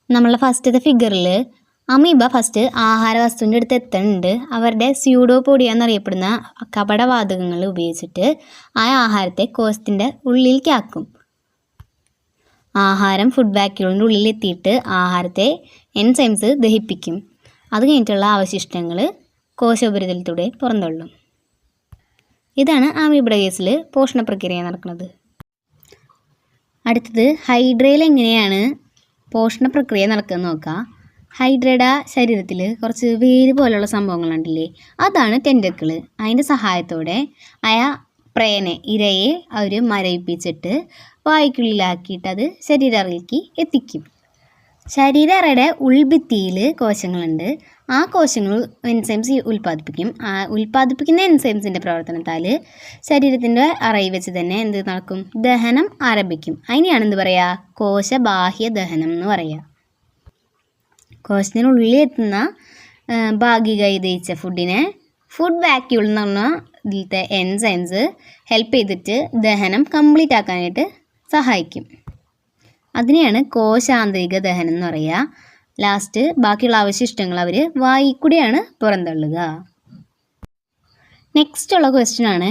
നമ്മളുടെ ഫസ്റ്റത്തെ ഫിഗറിൽ അമീബ ഫസ്റ്റ് ആഹാരവസ്തുവിൻ്റെ അടുത്ത് എത്തുന്നുണ്ട്. അവരുടെ സ്യൂഡോപോഡിയ എന്നറിയപ്പെടുന്ന കപടവാതകങ്ങൾ ഉപയോഗിച്ചിട്ട് ആ ആഹാരത്തെ കോശത്തിൻ്റെ ഉള്ളിലേക്ക് ആക്കും. ആഹാരം ഫുഡ് വാക്യൂളിൻ്റെ ഉള്ളിൽ എത്തിയിട്ട് ആഹാരത്തെ എൻസൈംസ് ദഹിപ്പിക്കും. അത് കഴിഞ്ഞിട്ടുള്ള അവശിഷ്ടങ്ങൾ കോശോപരിതലത്തിലൂടെ പുറന്തള്ളും. ഇതാണ് അമീബയുടെ കേസിൽ പോഷണ പ്രക്രിയ നടക്കുന്നത്. അടുത്തത് ഹൈഡ്രയിൽ എങ്ങനെയാണ് പോഷണ പ്രക്രിയ നടക്കുന്നത് നോക്കാം. ഹൈഡ്രയുടെ ശരീരത്തിൽ കുറച്ച് വേര് പോലുള്ള സംഭവങ്ങളുണ്ടല്ലേ, അതാണ് ടെൻറ്റക്കിൾ. അതിൻ്റെ സഹായത്തോടെ പ്രേനെ ഇരയെ അവർ മരവിപ്പിച്ചിട്ട് വായ്ക്കുള്ളിലാക്കിയിട്ട് അത് ശരീരത്തിലേക്ക് എത്തിക്കും. ശരീരയുടെ ഉൾഭിത്തിയിൽ കോശങ്ങളുണ്ട്. ആ കോശങ്ങൾ എൻസൈംസ് ഉൽപ്പാദിപ്പിക്കുന്ന എൻസൈംസിൻ്റെ പ്രവർത്തനത്താൽ ശരീരത്തിൻ്റെ അറയിൽ വെച്ച് തന്നെ എന്ത് നടക്കും, ദഹനം ആരംഭിക്കും. അതിനെയാണ് എന്ത് പറയുക, കോശബാഹ്യ ദഹനം എന്ന് പറയുക. കോശത്തിനുള്ളിൽ എത്തുന്ന ഭാഗികമായി ദഹിച്ച ഫുഡിനെ ഫുഡ് വാക്യൂൾ എന്ന് പറഞ്ഞ ഇതിലത്തെ എൻസൈംസ് ഹെൽപ്പ് ചെയ്തിട്ട് ദഹനം കംപ്ലീറ്റ് ആക്കാനായിട്ട് സഹായിക്കും. അതിനെയാണ് കോശാന്തരിക ദഹനം എന്ന് പറയുക. ലാസ്റ്റ് ബാക്കിയുള്ള അവശിഷ്ടങ്ങൾ അവർ വായിൽ കൂടെയാണ് പുറന്തള്ളുക. നെക്സ്റ്റ് ഉള്ള ക്വസ്റ്റ്യൻ ആണ്,